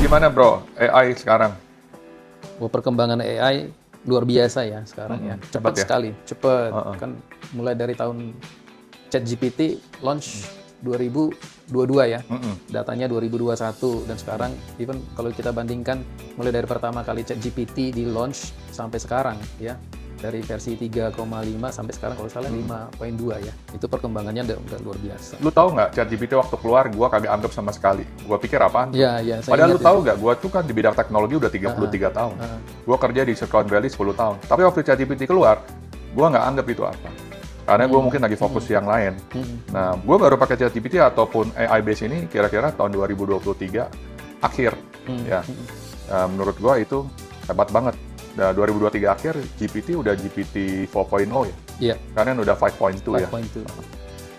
gimana bro AI sekarang? Wah, perkembangan AI luar biasa ya sekarang ya. Cepat cepat ya? sekali, cepat. Kan mulai dari tahun ChatGPT launch 2022 ya. Datanya 2021 dan sekarang even kalau kita bandingkan mulai dari pertama kali ChatGPT di launch sampai sekarang ya. Dari versi 3,5 sampai sekarang kalau salah 5.2 ya. Itu perkembangannya udah luar biasa. Lu tahu nggak ChatGPT waktu keluar gua kagak anggap sama sekali. Gua pikir apaan? Iya, iya. Padahal lu tahu nggak, gua tuh kan di bidang teknologi udah 33 tahun. Gua kerja di Silicon Valley 10 tahun. Tapi waktu ChatGPT keluar, gua nggak anggap itu apa. Karena gua mungkin lagi fokus yang lain. Nah, gua baru pakai ChatGPT ataupun AI base ini kira-kira tahun 2023 akhir. Ya. Menurut gua itu hebat banget. Nah, 2023 akhir GPT udah GPT 4.0 ya. Iya. Karena udah 5.2 ya. 5.2.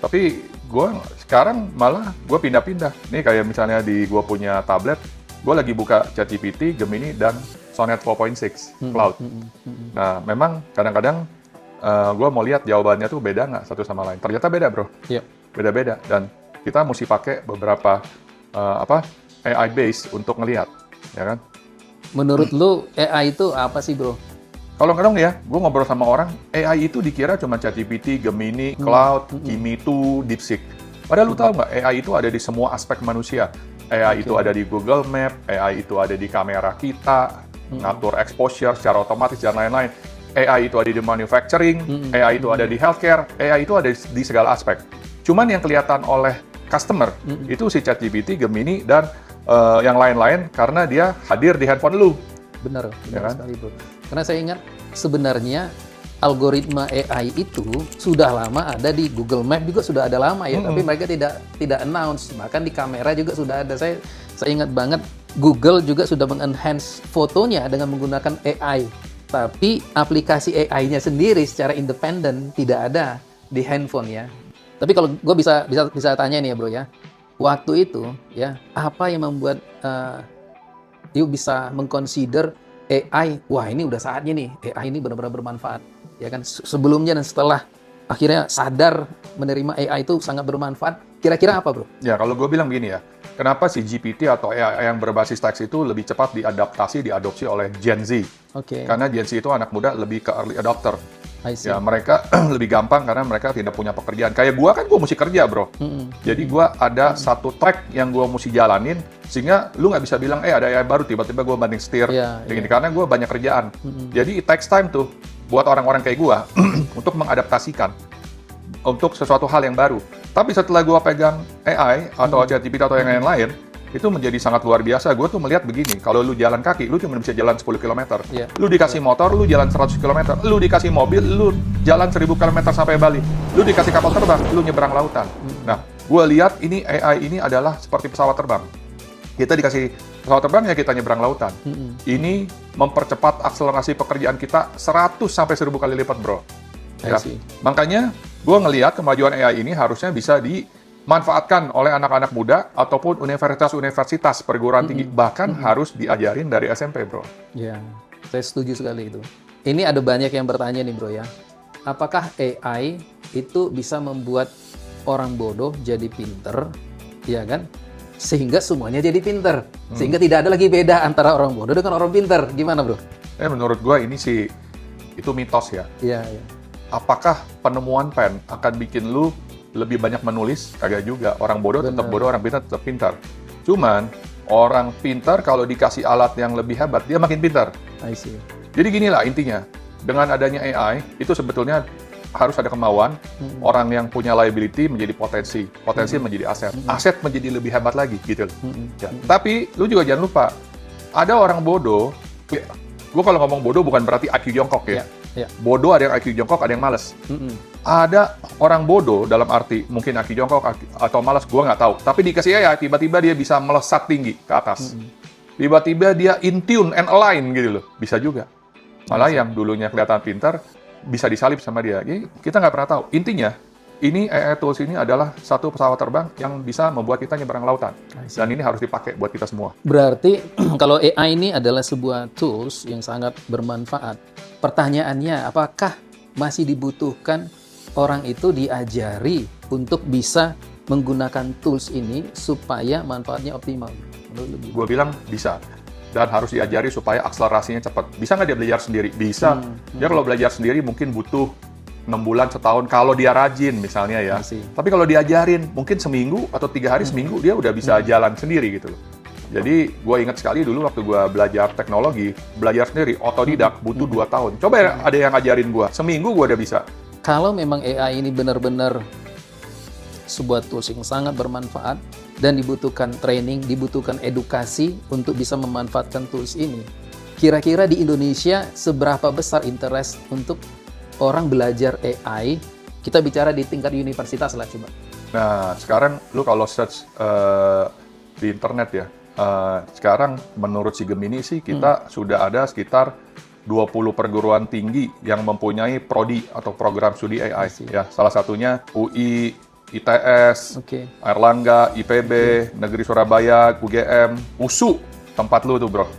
Tapi gue sekarang malah gue pindah-pindah. Nih kayak misalnya di gue punya tablet, gue lagi buka ChatGPT, Gemini, dan Sonnet 4.6 Cloud. Nah, memang kadang-kadang gue mau lihat jawabannya tuh beda nggak satu sama lain. Ternyata beda bro. Iya. Beda-beda. Dan kita mesti pakai beberapa AI base untuk ngelihat, ya kan? Menurut lu AI itu apa sih bro? Kalau kadang ya, gue ngobrol sama orang, AI itu dikira cuma ChatGPT, Gemini, Cloud, Kimi 2, DeepSeek. Padahal lu tahu nggak, AI itu ada di semua aspek manusia. AI itu ada di Google Map, AI itu ada di kamera kita, ngatur exposure secara otomatis dan lain-lain. AI itu ada di manufacturing, AI itu ada di healthcare, AI itu ada di segala aspek. Cuman yang kelihatan oleh customer, itu si ChatGPT, Gemini, dan yang lain-lain karena dia hadir di handphone lu. Benar kan? sekali bro. Karena saya ingat sebenarnya algoritma AI itu sudah lama ada di Google Map juga sudah ada lama ya, tapi mereka tidak announce. Bahkan di kamera juga sudah ada. Saya ingat banget Google juga sudah mengenhance fotonya dengan menggunakan AI. Tapi aplikasi AI-nya sendiri secara independen tidak ada di handphone ya. Tapi kalau gue bisa tanya nih ya bro ya. Waktu itu ya, apa yang membuat you bisa mengconsider AI, wah ini udah saatnya nih, AI ini benar-benar bermanfaat. Ya kan, sebelumnya dan setelah akhirnya sadar menerima AI itu sangat bermanfaat, kira-kira apa bro? Ya, kalau gue bilang gini ya, kenapa si GPT atau AI yang berbasis teks itu lebih cepat diadopsi oleh Gen Z? Oke. Karena Gen Z itu anak muda lebih ke early adopter. I see. Ya, mereka lebih gampang karena mereka tidak punya pekerjaan. Kayak gua kan, gua mesti kerja, bro. Jadi gua ada satu track yang gua mesti jalanin, sehingga lu nggak bisa bilang, ada AI baru, tiba-tiba gua banding setir. Karena gua banyak kerjaan. Jadi it takes time tuh, buat orang-orang kayak gua, untuk mengadaptasikan untuk sesuatu hal yang baru. Tapi setelah gua pegang AI, atau ChatGPT atau yang lain-lain, itu menjadi sangat luar biasa. Gue tuh melihat begini, kalau lu jalan kaki, lu cuma bisa jalan 10 km. Lu dikasih motor, lu jalan 100 km. Lu dikasih mobil, lu jalan 1000 km sampai Bali. Lu dikasih kapal terbang, lu nyebrang lautan. Nah, gue lihat ini AI ini adalah seperti pesawat terbang. Kita dikasih pesawat terbang, ya kita nyebrang lautan. Ini mempercepat akselerasi pekerjaan kita 100 sampai 1000 kali lipat, bro. Ya. Makanya, gue ngelihat kemajuan AI ini harusnya bisa dimanfaatkan oleh anak-anak muda ataupun universitas-universitas perguruan tinggi, bahkan harus diajarin dari SMP, bro. Ya, saya setuju sekali itu. Ini ada banyak yang bertanya nih, bro ya. Apakah AI itu bisa membuat orang bodoh jadi pinter, ya kan? Sehingga semuanya jadi pinter. Sehingga tidak ada lagi beda antara orang bodoh dengan orang pinter. Gimana, bro? Menurut gua ini sih, itu mitos ya. Iya, iya. Apakah penemuan pen akan bikin lu lebih banyak menulis? Kagak juga. Orang bodoh tetap bodoh, orang pintar tetap pintar. Cuman, orang pintar kalau dikasih alat yang lebih hebat, dia makin pintar. I see. Jadi ginilah intinya. Dengan adanya AI, itu sebetulnya harus ada kemauan. Orang yang punya liability menjadi potensi. Potensi menjadi aset. Aset menjadi lebih hebat lagi, gitu. Ya. Tapi, lu juga jangan lupa, ada orang bodoh. Gue kalau ngomong bodoh bukan berarti IQ jongkok ya. Bodoh ada yang IQ jongkok, ada yang males. Ada orang bodoh dalam arti mungkin IQ jongkok atau malas, gue nggak tahu. Tapi dikasih AI, tiba-tiba dia bisa melesat tinggi ke atas. Tiba-tiba dia in tune and align gitu loh. Bisa juga. Malah yang dulunya kelihatan pintar, bisa disalip sama dia. Jadi, kita nggak pernah tahu. Intinya, ini AI tools ini adalah satu pesawat terbang yang bisa membuat kita nyebrang lautan. Dan ini harus dipakai buat kita semua. Berarti kalau AI ini adalah sebuah tools yang sangat bermanfaat. Pertanyaannya, apakah masih dibutuhkan orang itu diajari untuk bisa menggunakan tools ini supaya manfaatnya optimal? Gue bilang bisa. Dan harus diajari supaya akselerasinya cepat. Bisa nggak dia belajar sendiri? Bisa. Dia kalau belajar sendiri mungkin butuh 6 bulan, setahun, kalau dia rajin misalnya ya. Tapi kalau diajarin, mungkin seminggu atau 3 hari seminggu, dia udah bisa jalan sendiri gitu loh. Jadi gue ingat sekali dulu waktu gue belajar teknologi, belajar sendiri, otodidak, butuh 2 tahun. Coba ya, ada yang ngajarin gue, seminggu gue udah bisa. Kalau memang AI ini benar-benar sebuah tools yang sangat bermanfaat, dan dibutuhkan training, dibutuhkan edukasi untuk bisa memanfaatkan tools ini. Kira-kira di Indonesia seberapa besar interest untuk orang belajar AI? Kita bicara di tingkat universitas lah coba. Nah, sekarang lu kalau search di internet ya, sekarang menurut si Gemini sih kita sudah ada sekitar 20 perguruan tinggi yang mempunyai prodi atau program studi AI. Ya, salah satunya UI, ITS, Airlangga, IPB, Negeri Surabaya, UGM, USU, tempat lu tuh bro,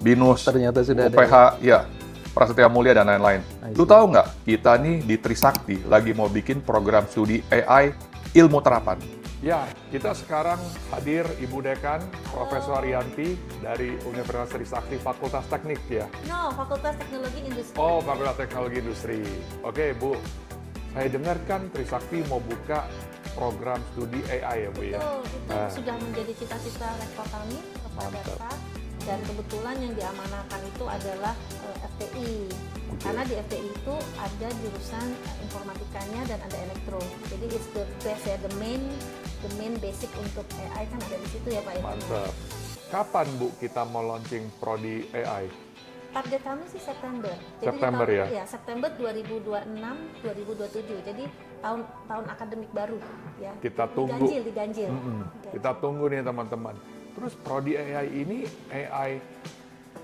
BINUS, ternyata sudah UPH, ya, Prasetya Mulia dan lain-lain. Lu tahu nggak, kita nih di Trisakti lagi mau bikin program studi AI ilmu terapan. Ya, kita sekarang hadir Ibu Dekan, Profesor Rianti dari Universitas Trisakti, Fakultas Teknik ya? No, Fakultas Teknologi Industri. Oh, Fakultas Teknologi Industri. Oke, Bu. Saya dengar kan Trisakti mau buka program studi AI ya Bu ya? Betul, itu sudah menjadi cita-cita rektor kami kepada staff, dan kebetulan yang diamanahkan itu adalah FTI. Karena di FTI itu ada jurusan informatikanya dan ada elektro. Jadi it's the best ya, the main basic untuk AI kan ada di situ ya Pak. Mantap. Kapan Bu kita mau launching prodi AI? Target kami sih September. Jadi September ya? Ya, September 2026-2027. Jadi tahun akademik baru ya. Kita tunggu. Diganjil. Kita tunggu nih teman-teman. Terus prodi AI ini AI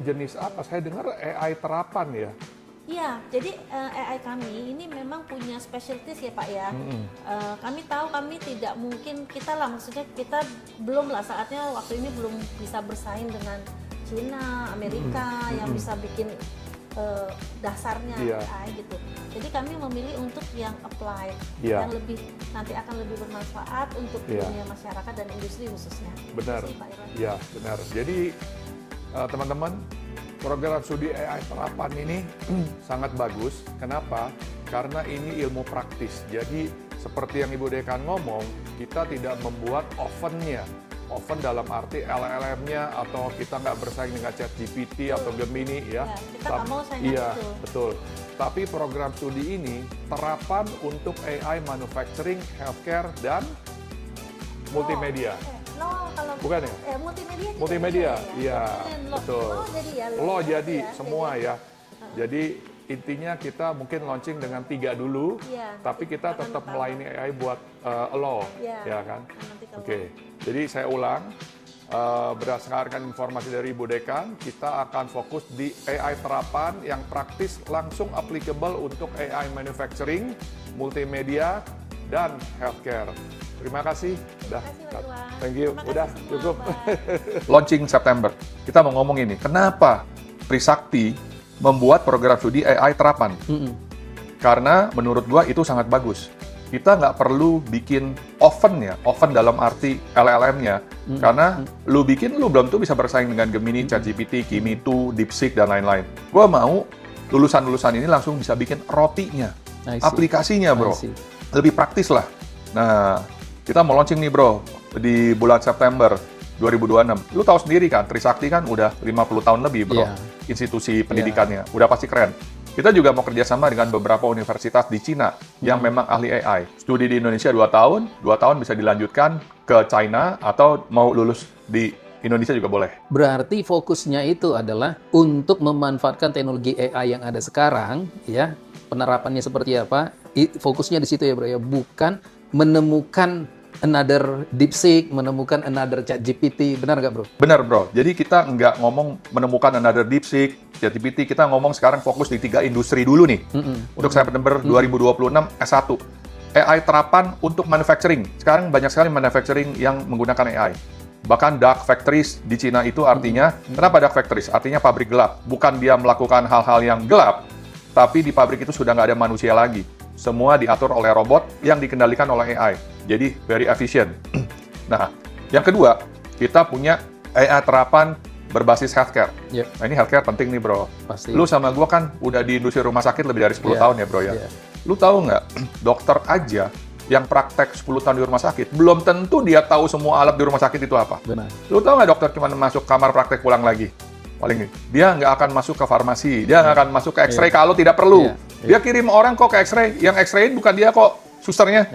jenis apa? Saya dengar AI terapan ya? Iya, jadi AI kami ini memang punya specialties ya Pak ya. Kami tahu kami tidak mungkin, maksudnya kita belum lah saatnya waktu ini belum bisa bersaing dengan Cina, Amerika yang bisa bikin dasarnya AI gitu. Jadi kami memilih untuk yang applied, yang lebih nanti akan lebih bermanfaat untuk dunia masyarakat dan industri khususnya. Benar. Iya, benar. Jadi teman-teman, program studi AI terapan ini sangat bagus. Kenapa? Karena ini ilmu praktis. Jadi seperti yang Ibu Dekan ngomong, kita tidak membuat ovennya. Oven dalam arti LLM-nya atau kita nggak bersaing dengan ChatGPT atau Gemini ya. Kita nggak mau saingan itu. Betul. Tapi program studi ini terapan untuk AI manufacturing, healthcare, dan multimedia. Kalau bukan ya? Multimedia. Multimedia, iya, betul. Lo jadi semua ya. Jadi intinya kita mungkin launching dengan 3 dulu, tapi kita tetap melayani AI buat lo, ya kan? Oke. Jadi saya ulang, berdasarkan informasi dari Ibu Dekan, kita akan fokus di AI terapan yang praktis langsung applicable untuk AI manufacturing, multimedia, dan healthcare. Terima kasih. Thank you. Udah cukup. Launching September. Kita mau ngomong ini. Kenapa Trisakti membuat program studi AI terapan? Karena menurut gua itu sangat bagus. Kita nggak perlu bikin oven dalam arti LLM-nya. Karena lu belum tuh bisa bersaing dengan Gemini, ChatGPT, Kimi 2, DeepSeek, dan lain-lain. Gua mau lulusan-lulusan ini langsung bisa bikin rotinya, aplikasinya bro. Lebih praktis lah. Nah, kita mau launching nih bro, di bulan September 2026. Lu tahu sendiri kan, Trisakti kan udah 50 tahun lebih bro, institusi pendidikannya. Udah pasti keren. Kita juga mau kerjasama dengan beberapa universitas di Cina yang memang ahli AI. Studi di Indonesia 2 tahun bisa dilanjutkan ke China atau mau lulus di Indonesia juga boleh. Berarti fokusnya itu adalah untuk memanfaatkan teknologi AI yang ada sekarang, ya, penerapannya seperti apa, fokusnya di situ ya bro ya, bukan menemukan another DeepSeek, menemukan another ChatGPT, benar nggak bro? Benar bro, jadi kita nggak ngomong menemukan another DeepSeek, ChatGPT, kita ngomong sekarang fokus di 3 industri dulu nih. Untuk September 2026 S1. AI terapan untuk manufacturing. Sekarang banyak sekali manufacturing yang menggunakan AI. Bahkan dark factories di Cina itu artinya, kenapa dark factories? Artinya pabrik gelap. Bukan dia melakukan hal-hal yang gelap, tapi di pabrik itu sudah nggak ada manusia lagi. semua diatur oleh robot yang dikendalikan oleh AI. Jadi very efficient. Nah, yang kedua, kita punya AI terapan berbasis healthcare. Yep. Nah, ini healthcare penting nih, bro. Pasti. Lu sama gua kan udah di industri rumah sakit lebih dari 10 tahun ya, bro ya. Lu tahu nggak, dokter aja yang praktek 10 tahun di rumah sakit, belum tentu dia tahu semua alat di rumah sakit itu apa. Benar. Lu tahu nggak dokter cuma masuk kamar praktek pulang lagi? Paling nih, dia nggak akan masuk ke farmasi, dia nggak akan masuk ke X-ray kalau tidak perlu. Dia kirim orang kok ke X-ray, yang X-rayin bukan dia kok, susternya.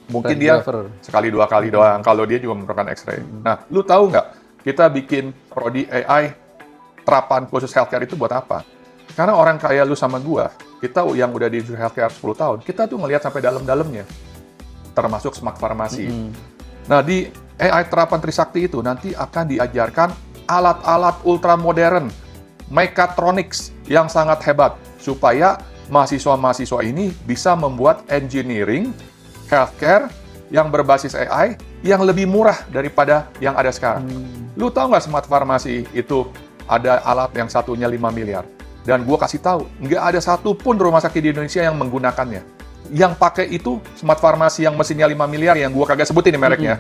Mungkin dia sekali 2 kali doang, kalau dia juga memerlukan X-ray. Nah, lu tahu nggak, kita bikin prodi AI terapan khusus healthcare itu buat apa? Karena orang kayak lu sama gua, kita yang udah di healthcare 10 tahun, kita tuh ngelihat sampai dalam-dalamnya, termasuk smart farmasi. Nah, di AI terapan Trisakti itu nanti akan diajarkan alat-alat ultra modern, mechatronics yang sangat hebat, supaya mahasiswa-mahasiswa ini bisa membuat engineering healthcare yang berbasis AI yang lebih murah daripada yang ada sekarang. Lu tahu nggak smart farmasi itu ada alat yang satunya 5 miliar. Dan gue kasih tahu, nggak ada satupun rumah sakit di Indonesia yang menggunakannya. Yang pakai itu smart farmasi yang mesinnya 5 miliar yang gue kagak sebutin nih mereknya.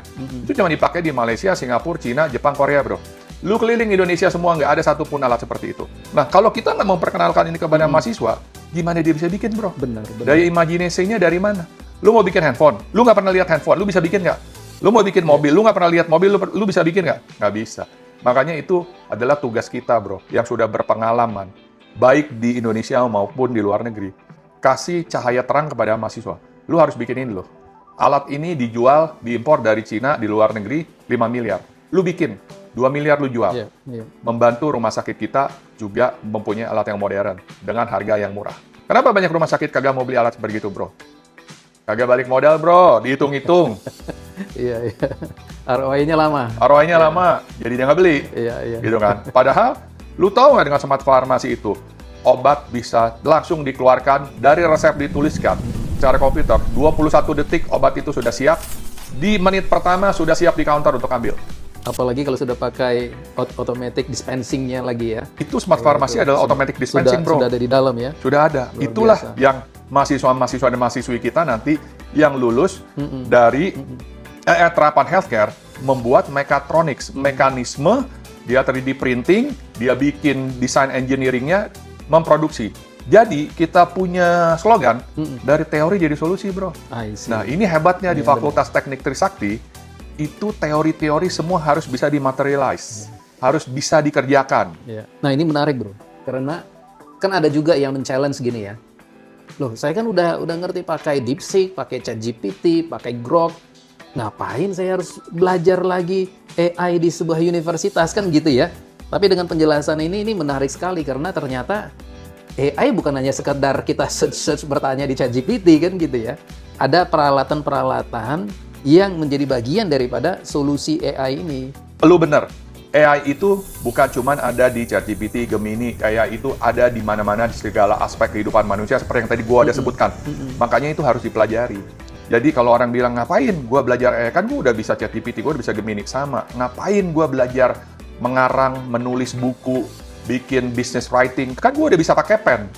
Itu cuma dipakai di Malaysia, Singapura, Cina, Jepang, Korea, bro. Lu keliling Indonesia semua nggak ada satupun alat seperti itu. Nah, kalau kita nggak mau memperkenalkan ini kepada mahasiswa, gimana dia bisa bikin, bro? Benar. Daya imajinasinya dari mana? Lu mau bikin handphone, lu nggak pernah lihat handphone, lu bisa bikin nggak? Lu mau bikin mobil, lu nggak pernah lihat mobil, lu bisa bikin nggak? Nggak bisa. Makanya itu adalah tugas kita, bro, yang sudah berpengalaman, baik di Indonesia maupun di luar negeri. Kasih cahaya terang kepada mahasiswa. Lu harus bikinin loh. Alat ini dijual, diimpor dari Cina, di luar negeri, 5 miliar. Lu bikin, 2 miliar lu jual. Membantu rumah sakit kita juga mempunyai alat yang modern, dengan harga yang murah. Kenapa banyak rumah sakit kagak mau beli alat seperti itu, bro? Kagak balik modal, bro. Dihitung-hitung. Iya. ROI-nya lama. ROI-nya lama, jadi dia nggak beli. Iya. Gitu kan. Padahal, lu tahu nggak dengan smart farmasi itu, obat bisa langsung dikeluarkan dari resep dituliskan secara komputer. 21 detik obat itu sudah siap. Di menit pertama sudah siap di counter untuk ambil. Apalagi kalau sudah pakai automatic dispensing-nya lagi ya. Itu smart farmasi adalah automatic dispensing, bro. Sudah ada di dalam ya. Sudah ada. Luar Itulah biasa. yang mahasiswa-mahasiswa dan mahasiswi kita nanti yang lulus dari terapan healthcare membuat mechatronics, mekanisme, dia 3D printing, dia bikin desain engineering-nya, memproduksi. Jadi kita punya slogan dari teori jadi solusi, bro. Nah, ini hebatnya di Fakultas Teknik Trisakti, itu teori-teori semua harus bisa dimaterialize, harus bisa dikerjakan. Nah, ini menarik, bro. Karena kan ada juga yang men-challenge gini ya. Loh, saya kan udah ngerti pakai DeepSeek, pakai ChatGPT, pakai Grok. Ngapain saya harus belajar lagi AI di sebuah universitas, kan gitu ya. Tapi dengan penjelasan ini menarik sekali karena ternyata AI bukan hanya sekedar kita search bertanya di ChatGPT kan gitu ya. Ada peralatan-peralatan yang menjadi bagian daripada solusi AI ini. Lu bener. AI itu bukan cuma ada di ChatGPT, Gemini, AI itu ada di mana-mana di segala aspek kehidupan manusia seperti yang tadi gua ada sebutkan. Makanya itu harus dipelajari. Jadi kalau orang bilang ngapain gua belajar AI, kan gua udah bisa ChatGPT, gua udah bisa Gemini, sama. Ngapain gua belajar mengarang, menulis buku, bikin business writing, kan gua udah bisa pakai pen.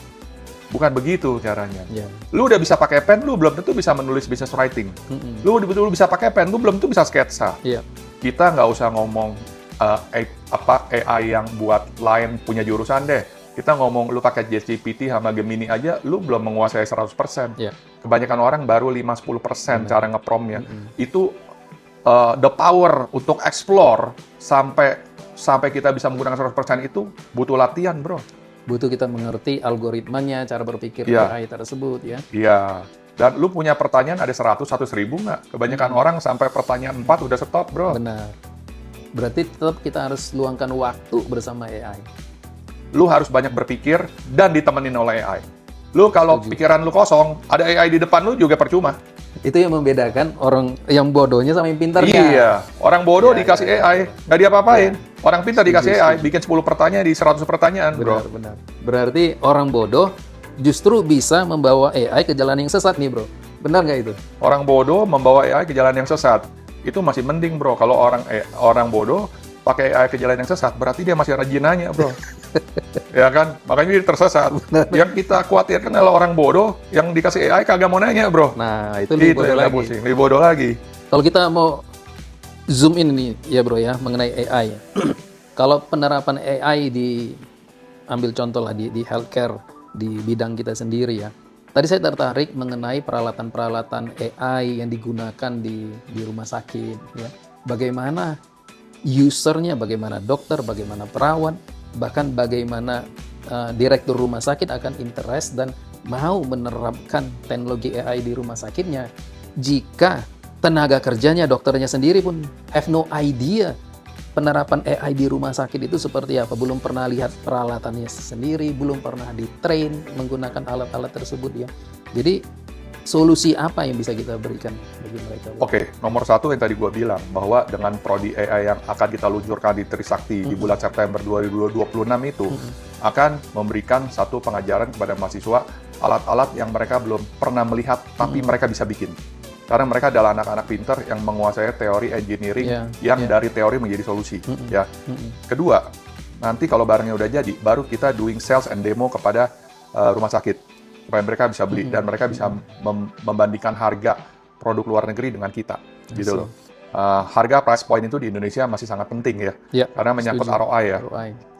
Bukan begitu caranya. Lu udah bisa pakai pen, lu belum tentu bisa menulis business writing. Lu betul-betul bisa pakai pen, lu belum tentu bisa sketsa. Kita nggak usah ngomong AI yang buat lain punya jurusan deh. Kita ngomong lu pakai ChatGPT sama Gemini aja, lu belum menguasai 100%. Kebanyakan orang baru 5-10% cara ngepromnya. Itu the power untuk explore sampai kita bisa menggunakan 100% itu butuh latihan, bro. Butuh kita mengerti algoritmanya, cara berpikir AI tersebut ya. Iya. Dan lu punya pertanyaan ada 100-100.000 nggak? Kebanyakan orang sampai pertanyaan 4 udah stop, bro. Benar. Berarti tetap kita harus luangkan waktu bersama AI. Lu harus banyak berpikir dan ditemenin oleh AI. Lu kalau pikiran lu kosong, ada AI di depan lu juga percuma. Itu yang membedakan orang yang bodohnya sama yang pintarnya. Iya, orang bodoh dikasih AI, nggak diapa-apain. Orang pintar dikasih AI, bikin 10 pertanyaan di 100 pertanyaan, bro. Benar. Berarti orang bodoh justru bisa membawa AI ke jalan yang sesat nih, bro. Benar nggak itu? Orang bodoh membawa AI ke jalan yang sesat. Itu masih mending, bro. Kalau orang bodoh pakai AI ke jalan yang sesat, berarti dia masih rajin nanya, bro. Ya kan? Makanya dia tersesat. Yang kita khawatirkan adalah orang bodoh yang dikasih AI kagak mau nanya, bro. Nah, itu lebih bodoh lagi. Lebih bodoh lagi. Kalau kita mau zoom in nih, ya bro ya, mengenai AI. Kalau penerapan AI ambil contoh lah di healthcare, di bidang kita sendiri ya. Tadi saya tertarik mengenai peralatan-peralatan AI yang digunakan di rumah sakit. Ya. Bagaimana usernya, bagaimana dokter, bagaimana perawat, bahkan bagaimana direktur rumah sakit akan interest dan mau menerapkan teknologi AI di rumah sakitnya. Jika tenaga kerjanya, dokternya sendiri pun have no idea penerapan AI di rumah sakit itu seperti apa. Belum pernah lihat peralatannya sendiri, belum pernah di-train menggunakan alat-alat tersebut ya. Jadi solusi apa yang bisa kita berikan bagi mereka? Oke, nomor satu yang tadi gue bilang, bahwa dengan prodi AI yang akan kita luncurkan di Trisakti di bulan September 2026 itu akan memberikan satu pengajaran kepada mahasiswa alat-alat yang mereka belum pernah melihat, tapi mereka bisa bikin. Karena mereka adalah anak-anak pintar yang menguasai teori engineering yang dari teori menjadi solusi. Ya. Kedua, nanti kalau barangnya udah jadi, baru kita doing sales and demo kepada rumah sakit. Supaya mereka bisa beli dan mereka bisa membandingkan harga produk luar negeri dengan kita, gitu loh. Harga price point itu di Indonesia masih sangat penting ya, karena menyangkut ROI ya.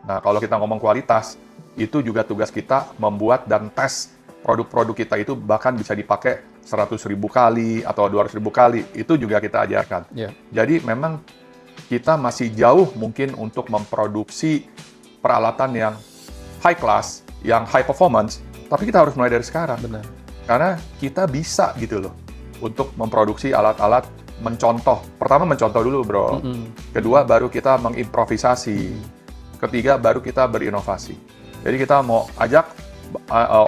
Nah, kalau kita ngomong kualitas, itu juga tugas kita membuat dan tes produk-produk kita itu bahkan bisa dipakai 100.000 kali atau 200.000 kali, itu juga kita ajarkan. Jadi memang kita masih jauh mungkin untuk memproduksi peralatan yang high class, yang high performance. Tapi kita harus mulai dari sekarang. Benar. Karena kita bisa gitu loh untuk memproduksi alat-alat mencontoh. Pertama mencontoh dulu, bro. Kedua baru kita mengimprovisasi. Ketiga baru kita berinovasi. Jadi kita mau ajak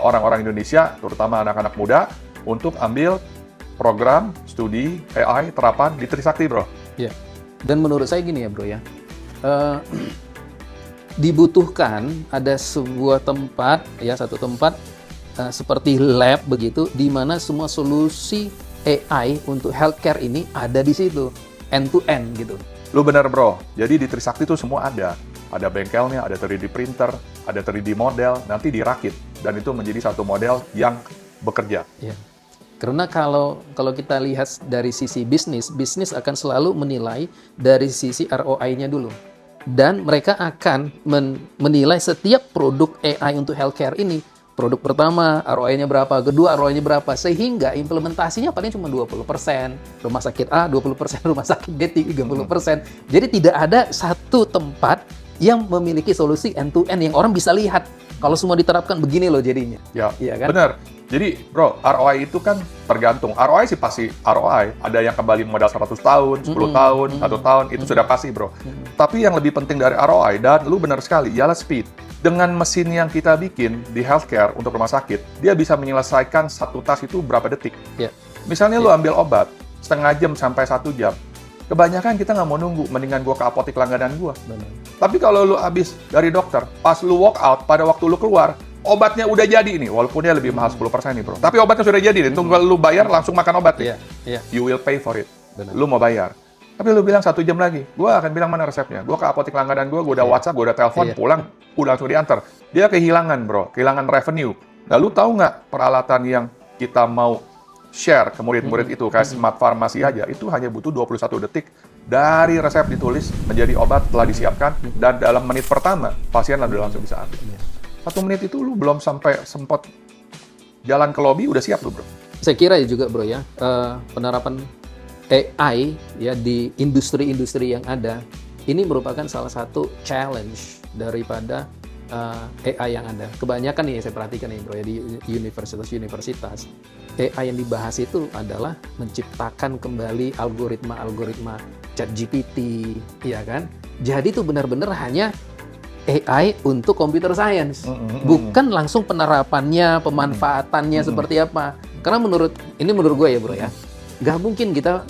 orang-orang Indonesia, terutama anak-anak muda, untuk ambil program studi AI terapan di Trisakti, bro. Ya. Dan menurut saya gini ya, bro ya. Dibutuhkan ada sebuah tempat, ya satu tempat seperti lab begitu, di mana semua solusi AI untuk healthcare ini ada di situ, end to end gitu. Lu benar, bro. Jadi di Trisakti itu semua ada. Ada bengkelnya, ada 3D printer, ada 3D model, nanti dirakit dan itu menjadi satu model yang bekerja. Ya. Karena kalau kita lihat dari sisi bisnis akan selalu menilai dari sisi ROI-nya dulu. Dan mereka akan menilai setiap produk AI untuk healthcare ini. Produk pertama, ROI-nya berapa, kedua ROI-nya berapa, sehingga implementasinya paling cuma 20%. Rumah sakit A 20%, rumah sakit B 30%. Jadi tidak ada satu tempat yang memiliki solusi end-to-end yang orang bisa lihat. Kalau semua diterapkan begini loh jadinya. Ya, kan? Benar. Jadi, bro, ROI itu kan tergantung. ROI sih pasti ROI. Ada yang kembali modal 100 tahun, 10 tahun, 1 tahun, itu sudah pasti, bro. Tapi yang lebih penting dari ROI, dan lu benar sekali, ialah speed. Dengan mesin yang kita bikin di healthcare untuk rumah sakit, dia bisa menyelesaikan satu tas itu berapa detik. Misalnya lu ambil obat, setengah jam sampai 1 jam. Kebanyakan kita nggak mau nunggu, mendingan gua ke apotek langganan gua. Tapi kalau lu habis dari dokter, pas lu walk out, pada waktu lu keluar, obatnya udah jadi nih, walaupun dia lebih mahal 10% nih, bro. Tapi obatnya sudah jadi nih, tunggal lu bayar langsung makan obat nih. You will pay for it. Lu mau bayar. Tapi lu bilang 1 jam lagi, gua akan bilang mana resepnya. Gua ke apotek langganan gua udah WhatsApp, gua udah telepon, pulang, udah langsung diantar. Dia kehilangan, bro, kehilangan revenue. Nah, lu tahu nggak peralatan yang kita mau share ke murid-murid itu, kayak smart pharmacy aja, itu hanya butuh 21 detik dari resep ditulis menjadi obat telah disiapkan, dan dalam menit pertama, pasien udah langsung bisa ambil. 1 menit itu lu belum sampai sempat jalan ke lobby, udah siap lu, bro. Saya kira juga, bro ya, penerapan AI ya di industri-industri yang ada, ini merupakan salah satu challenge daripada AI yang ada. Kebanyakan nih saya perhatikan nih, bro ya, di universitas-universitas, AI yang dibahas itu adalah menciptakan kembali algoritma ChatGPT, ya kan? Jadi itu benar-benar hanya AI untuk computer science, bukan langsung penerapannya, pemanfaatannya seperti apa. Karena menurut gue ya, bro ya, nggak mungkin kita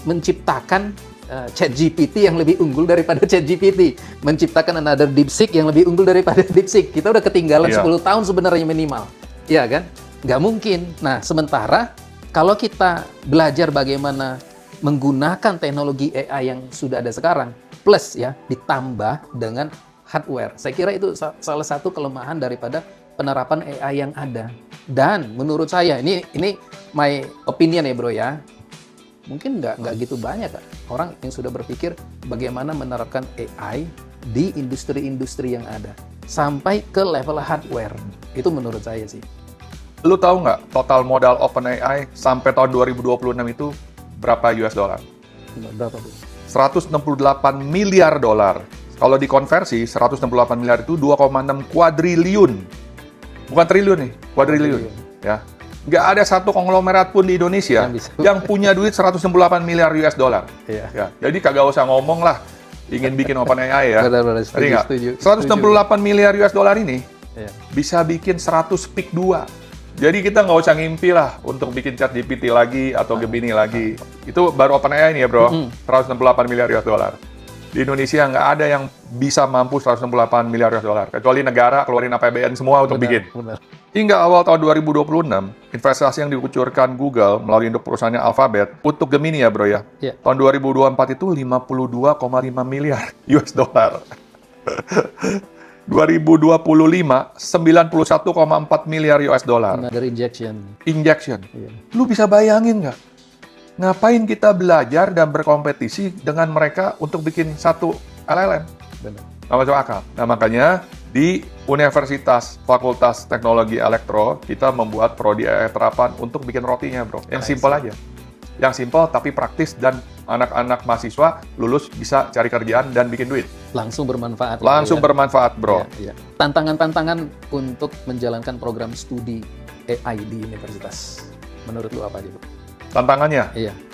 menciptakan ChatGPT yang lebih unggul daripada ChatGPT, menciptakan another DeepSeek yang lebih unggul daripada DeepSeek. Kita udah ketinggalan 10 tahun sebenarnya minimal, ya kan? Nggak mungkin. Nah, sementara kalau kita belajar bagaimana menggunakan teknologi AI yang sudah ada sekarang, plus ya ditambah dengan hardware. Saya kira itu salah satu kelemahan daripada penerapan AI yang ada. Dan menurut saya, ini my opinion ya bro ya, mungkin nggak gitu banyak kan orang yang sudah berpikir bagaimana menerapkan AI di industri-industri yang ada sampai ke level hardware. Itu menurut saya sih. Lu tahu nggak total modal OpenAI sampai tahun 2026 itu berapa US dollar? Berapa tuh? 168 miliar dolar. Kalau dikonversi, 168 miliar itu 2,6 kuadriliun. Bukan triliun nih, kuadriliun. Ya. Nggak ada satu konglomerat pun di Indonesia yang punya duit 168 miliar US dollar. Iya. Ya. Jadi kagak usah ngomong lah ingin bikin OpenAI ya. Benar, setuju. 168 miliar US dollar ini bisa bikin 100 PIK 2. Jadi kita nggak usah ngimpi lah untuk bikin ChatGPT lagi atau Gemini lagi. Itu baru OpenAI nih ya bro, 168 miliar US dollar. Di Indonesia nggak ada yang bisa mampu 168 miliar US dollar. Kecuali negara keluarin APBN semua untuk bikin. Benar. Hingga awal tahun 2026, investasi yang dikucurkan Google melalui induk perusahaannya Alphabet untuk Gemini ya bro ya. Tahun 2024 itu 52,5 miliar US dollar. 2025, 91,4 miliar US dollar. Dari injection. Lu bisa bayangin nggak? Ngapain kita belajar dan berkompetisi dengan mereka untuk bikin satu LLM? Benar. Nggak masuk akal. Nah makanya di Universitas Fakultas Teknologi Elektro kita membuat prodi AI terapan untuk bikin rotinya bro. Yang simpel aja. Yang simpel tapi praktis dan anak-anak mahasiswa lulus bisa cari kerjaan dan bikin duit. Langsung bermanfaat. Bermanfaat bro. Tantangan-tantangan untuk menjalankan program studi AI di universitas. Menurut lu apa aja bro? Tantangannya?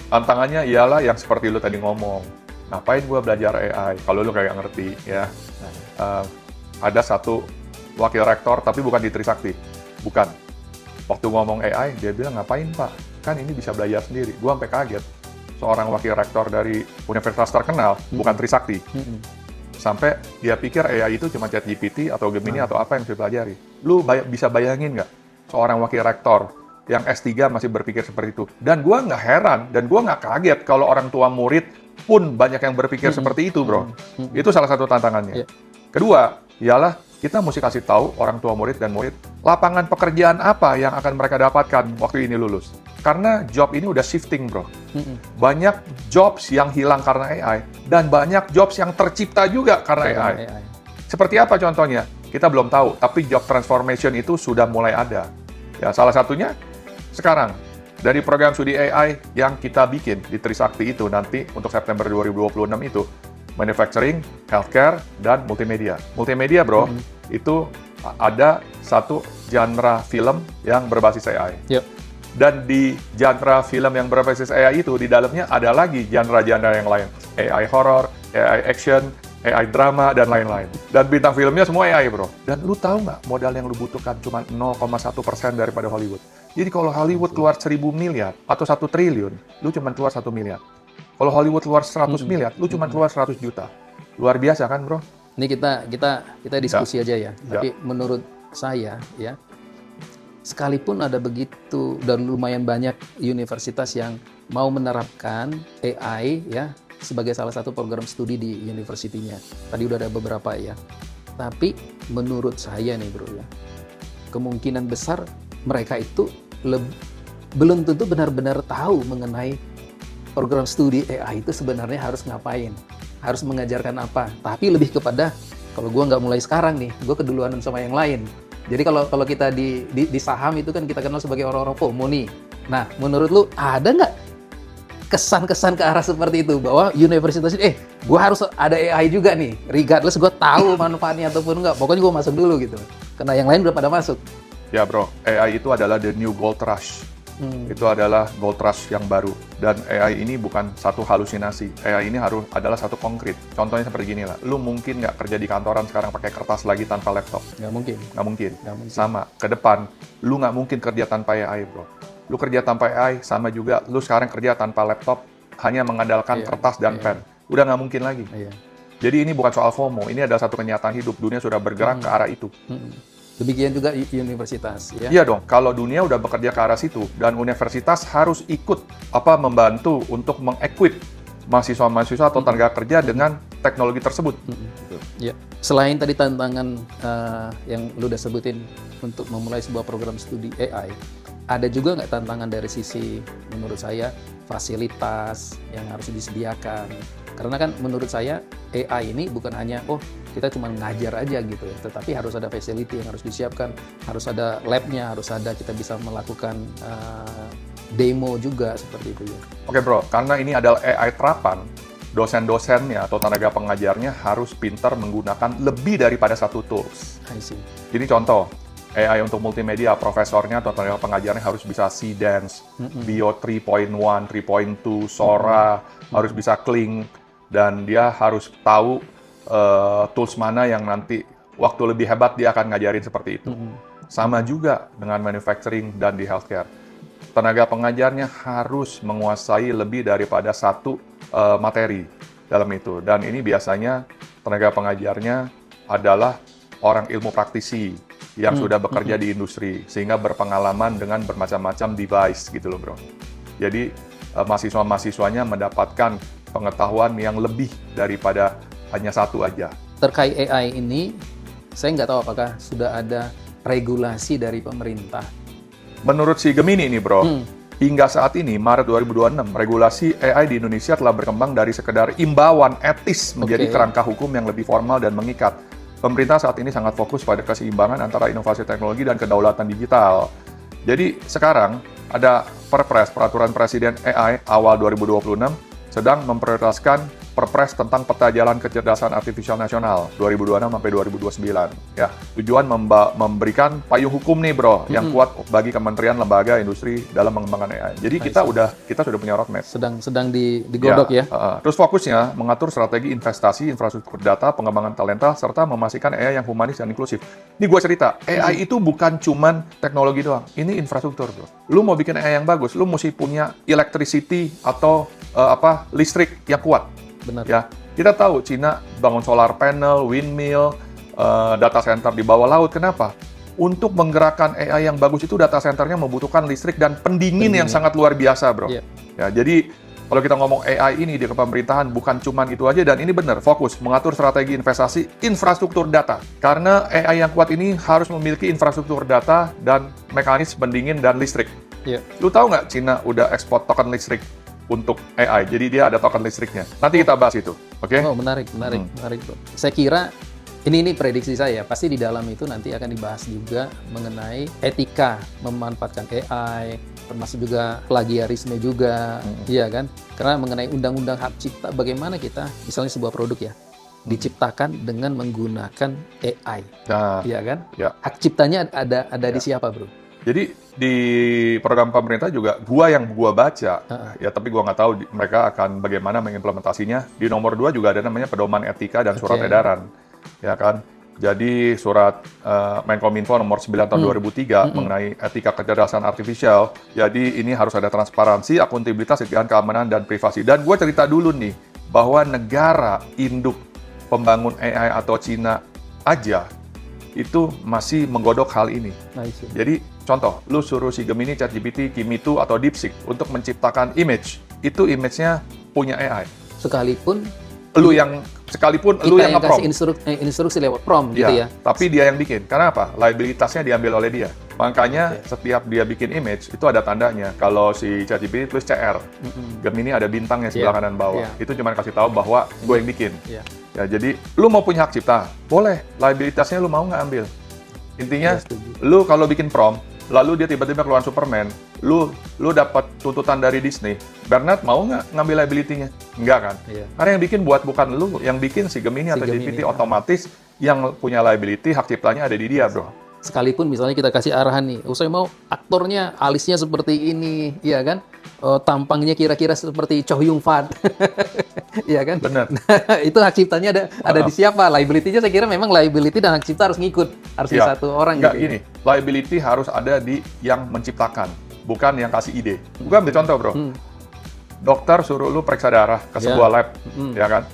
Tantangannya ialah yang seperti lu tadi ngomong. Ngapain gua belajar AI kalau lu kayak ngerti ya? Ada satu wakil rektor tapi bukan di Trisakti. Bukan. Waktu ngomong AI dia bilang ngapain Pak? Kan ini bisa belajar sendiri. Gua sampai kaget. Seorang wakil rektor dari universitas terkenal bukan Trisakti. Sampai dia pikir AI itu cuma ChatGPT atau Gemini atau apa yang bisa pelajari. Lu bisa bayangin nggak seorang wakil rektor yang S3 masih berpikir seperti itu. Dan gue nggak heran, dan gue nggak kaget kalau orang tua murid pun banyak yang berpikir seperti itu, bro. Itu salah satu tantangannya. Kedua, ialah kita mesti kasih tahu orang tua murid dan murid, lapangan pekerjaan apa yang akan mereka dapatkan waktu ini lulus. Karena job ini udah shifting, bro. Banyak jobs yang hilang karena AI, dan banyak jobs yang tercipta juga karena AI. Seperti apa contohnya? Kita belum tahu, tapi job transformation itu sudah mulai ada. Ya, salah satunya sekarang, dari program studi AI yang kita bikin di Trisakti itu nanti untuk September 2026 itu, manufacturing, healthcare, dan multimedia. Multimedia, bro, itu ada satu genre film yang berbasis AI. Dan di genre film yang berbasis AI itu, di dalamnya ada lagi genre-genre yang lain. AI horror, AI action, AI drama, dan lain-lain. Dan bintang filmnya semua AI, bro. Dan lu tahu nggak modal yang lu butuhkan cuma 0,1% daripada Hollywood. Jadi kalau Hollywood keluar 1.000 miliar atau 1 triliun, lu cuma keluar 1 miliar. Kalau Hollywood keluar 100 miliar, lu cuma keluar 100 juta. Luar biasa kan, bro? Ini kita diskusi aja ya. Tapi menurut saya ya, sekalipun ada begitu dan lumayan banyak universitas yang mau menerapkan AI ya sebagai salah satu program studi di universitinya. Tadi udah ada beberapa ya. Tapi menurut saya nih bro ya, kemungkinan besar mereka itu belum tentu benar-benar tahu mengenai program studi AI itu sebenarnya harus ngapain, harus mengajarkan apa. Tapi lebih kepada kalau gue nggak mulai sekarang nih, gue keduluan sama yang lain. Jadi kalau kita di saham itu kan kita kenal sebagai orang-orang FOMO nih. Nah, menurut lu ada nggak kesan-kesan ke arah seperti itu bahwa universitas ini, gue harus ada AI juga nih, regardless gue tahu manfaatnya ataupun enggak, pokoknya gue masuk dulu gitu. Karena yang lain udah pada masuk. Ya bro, AI itu adalah the new gold rush. Itu adalah gold rush yang baru. Dan AI ini bukan satu halusinasi. AI ini adalah satu konkret. Contohnya seperti gini lah. Lu mungkin nggak kerja di kantoran sekarang pakai kertas lagi tanpa laptop? Nggak mungkin. Nggak mungkin. Sama. Ke depan, lu nggak mungkin kerja tanpa AI, bro. Lu kerja tanpa AI, sama juga lu sekarang kerja tanpa laptop, hanya mengandalkan kertas dan pen. Udah nggak mungkin lagi. Jadi ini bukan soal FOMO, ini adalah satu kenyataan hidup. Dunia sudah bergerak ke arah itu. Demikian juga universitas, ya? Iya dong, kalau dunia udah bekerja ke arah situ, dan universitas harus ikut membantu untuk mengequip mahasiswa-mahasiswa atau tenaga kerja dengan teknologi tersebut. Gitu. Ya. Selain tadi tantangan yang lu udah sebutin untuk memulai sebuah program studi AI, ada juga nggak tantangan dari sisi, menurut saya, fasilitas yang harus disediakan? Karena kan menurut saya AI ini bukan hanya kita cuma ngajar aja gitu ya, tetapi harus ada facility yang harus disiapkan, harus ada lab-nya, harus ada kita bisa melakukan demo juga seperti itu ya. Oke bro, karena ini adalah AI terapan, dosen-dosennya atau tenaga pengajarnya harus pintar menggunakan lebih daripada satu tools. I see. Jadi contoh, AI untuk multimedia, profesornya atau tenaga pengajarnya harus bisa C-Dance, Bio 3.1, 3.2, Sora, harus bisa Kling, dan dia harus tahu tools mana yang nanti waktu lebih hebat dia akan ngajarin seperti itu. Sama juga dengan manufacturing dan di healthcare. Tenaga pengajarnya harus menguasai lebih daripada satu materi dalam itu. Dan ini biasanya tenaga pengajarnya adalah orang ilmu praktisi yang sudah bekerja di industri, sehingga berpengalaman dengan bermacam-macam device gitu loh bro. Jadi mahasiswa-mahasiswanya mendapatkan pengetahuan yang lebih daripada hanya satu aja. Terkait AI ini, saya nggak tahu apakah sudah ada regulasi dari pemerintah. Menurut si Gemini ini bro, hingga saat ini, Maret 2026, regulasi AI di Indonesia telah berkembang dari sekedar imbauan etis menjadi kerangka hukum yang lebih formal dan mengikat. Pemerintah saat ini sangat fokus pada keseimbangan antara inovasi teknologi dan kedaulatan digital. Jadi sekarang ada Perpres, Peraturan Presiden AI awal 2026, sedang memprioritaskan Perpres tentang Peta Jalan Kecerdasan Artifisial Nasional 2026 sampai 2029. Ya, tujuan memberikan payung hukum nih bro, yang kuat bagi kementerian, lembaga, industri dalam mengembangkan AI. Jadi kita sudah punya roadmap. Sedang digodok ya. Terus fokusnya mengatur strategi investasi, infrastruktur data, pengembangan talenta, serta memastikan AI yang humanis dan inklusif. Ini gue cerita, AI itu bukan cuman teknologi doang, ini infrastruktur bro. Lu mau bikin AI yang bagus, lu mesti punya electricity atau listrik yang kuat. Benar. Ya, kita tahu Cina bangun solar panel, windmill, data center di bawah laut. Kenapa? Untuk menggerakkan AI yang bagus itu data centernya membutuhkan listrik dan pendingin yang sangat luar biasa, bro. Yeah. Ya, jadi kalau kita ngomong AI ini di kepemerintahan bukan cuma itu aja, dan ini benar, fokus mengatur strategi investasi infrastruktur data. Karena AI yang kuat ini harus memiliki infrastruktur data dan mekanisme pendingin dan listrik. Yeah. Lu tahu nggak Cina udah ekspor token listrik untuk AI, jadi dia ada token listriknya. Nanti kita bahas itu, oke? Oh, menarik, bro. Saya kira ini prediksi saya, pasti di dalam itu nanti akan dibahas juga mengenai etika memanfaatkan AI, termasuk juga plagiarisme juga, iya kan? Karena mengenai undang-undang hak cipta, bagaimana kita, misalnya sebuah produk ya, diciptakan dengan menggunakan AI, iya kan? Ya. Hak ciptanya ada di siapa, bro? Jadi di program pemerintah juga gua baca, ya tapi gua nggak tahu mereka akan bagaimana mengimplementasinya. Di nomor 2 juga ada namanya pedoman etika dan surat edaran, ya kan? Jadi surat Menkominfo nomor 9 tahun 2003 mengenai etika kecerdasan artifisial. Jadi ini harus ada transparansi, akuntabilitas, keamanan dan privasi. Dan gua cerita dulu nih bahwa negara induk pembangun AI atau Cina aja itu masih menggodok hal ini. Jadi contoh, lu suruh si Gemini, ChatGPT, Kimi 2 atau DeepSeek untuk menciptakan image, itu image-nya punya AI. Sekalipun lu yang nge-prompt. Instruksi lewat prompt gitu ya. Tapi dia yang bikin. Karena apa? Liabilitasnya diambil oleh dia. Makanya setiap dia bikin image itu ada tandanya. Kalau si ChatGPT tulis CR, Gemini ada bintangnya sebelah kanan bawah. Itu cuma kasih tahu bahwa gue yang bikin. Ya, jadi lu mau punya hak cipta, boleh. Liabilitasnya lu mau nggak ambil. Intinya, lu kalau bikin prompt, lalu dia tiba-tiba keluar Superman, lu dapat tuntutan dari Disney, Bernard mau nggak ngambil liability-nya? Enggak kan? Karena yang bikin bukan lu, yang bikin si Gemini atau GPT otomatis yang punya liability, hak ciptanya ada di dia, bro. Sekalipun misalnya kita kasih arahan nih, saya mau aktornya alisnya seperti ini, ya kan? Tampangnya kira-kira seperti Chow Yun Fat, ya kan? Benar. Nah, itu hak ciptanya ada di siapa? Liability-nya saya kira memang liability dan hak cipta harus ngikut, harus di satu orang. Enggak, gitu. gini, liability harus ada di yang menciptakan, bukan yang kasih ide. Gua ambil contoh, bro. Dokter suruh lu periksa darah ke sebuah lab, ya kan?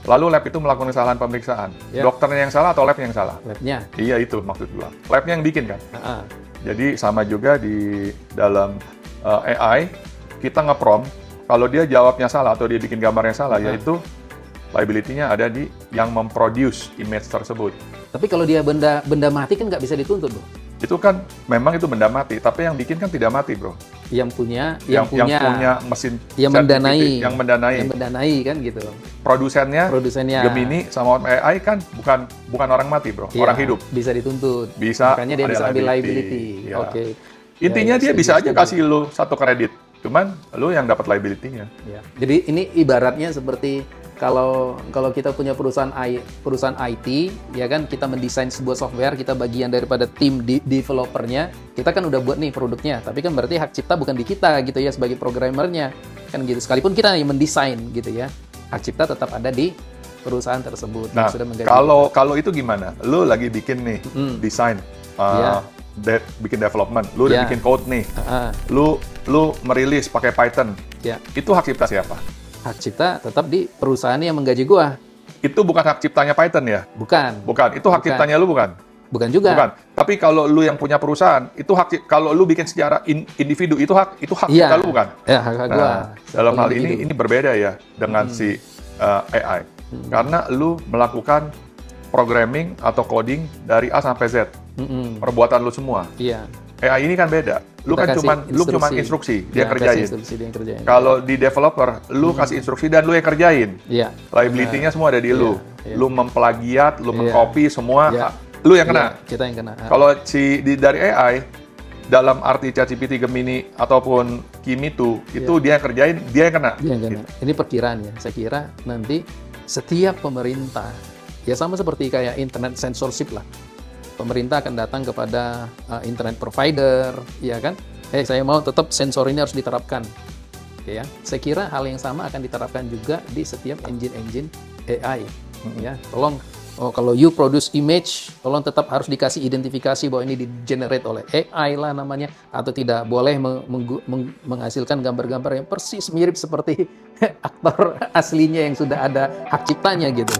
Lalu lab itu melakukan kesalahan pemeriksaan. Dokternya yang salah atau labnya yang salah? Labnya. Iya, itu maksud gua. Labnya yang bikin kan? Jadi sama juga di dalam AI, kita nge-prompt, kalau dia jawabnya salah atau dia bikin gambarnya salah, yaitu liability-nya ada di yang memproduce image tersebut. Tapi kalau dia benda mati kan nggak bisa dituntut, Bro. Itu kan memang itu benda mati, tapi yang bikin kan tidak mati, Bro. Yang punya mesin yang ChatGPT, mendanai kan gitu. Produsennya Produsennya Gemini sama OpenAI kan bukan orang mati, Bro. Iya, orang hidup. Bisa dituntut. Bisa. Makanya dia ada bisa ambil liability. Iya. Oke. Intinya Ya, dia bisa aja kasih lu satu kredit. Cuman lu yang dapat liability-nya. Ya. Jadi ini ibaratnya seperti kalau kita punya perusahaan IT, ya kan, kita mendesain sebuah software, kita bagian daripada tim developernya, kita kan udah buat nih produknya, tapi kan berarti hak cipta bukan di kita gitu ya sebagai programmernya, kan gitu. Sekalipun kita yang mendesain gitu ya, hak cipta tetap ada di perusahaan tersebut. Nah, sudah kalau itu gimana? Lu lagi bikin nih desain, bikin development, lu udah bikin code nih, lu merilis pakai Python, itu hak cipta siapa? Hak cipta tetap di perusahaan yang menggaji gua. Itu bukan hak ciptanya Python ya? Bukan. Itu hak ciptanya lu bukan? Bukan juga. Bukan. Tapi kalau lu yang punya perusahaan, itu kalau lu bikin secara individu, itu hak cipta lu bukan? Ya, hak gua. Dalam hal ini berbeda ya dengan si AI. Karena lu melakukan programming atau coding dari A sampai Z. Perbuatan lu semua. Iya. AI ini kan beda. Lu kan cuma instruksi, dia kerjain. Kalau di developer, lu kasih instruksi dan lu yang kerjain. Iya. Liability-nya semua ada di lu. Lu memplagiat, lu mengcopy semua, lu yang kena. Kita yang kena. Kalau dari AI, dalam arti ChatGPT, Gemini ataupun Kimi itu dia yang kerjain, dia yang kena. Dia yang kena. Ini perkiraan ya. Saya kira nanti setiap pemerintah, ya sama seperti kayak internet censorship lah. Pemerintah akan datang kepada internet provider, ya kan? Saya mau tetap sensor ini harus diterapkan, ya. Saya kira hal yang sama akan diterapkan juga di setiap engine AI, ya. Tolong, kalau you produce image, tolong tetap harus dikasih identifikasi bahwa ini di-generate oleh AI lah namanya, atau tidak boleh menghasilkan gambar-gambar yang persis mirip seperti aktor aslinya yang sudah ada hak ciptanya gitu.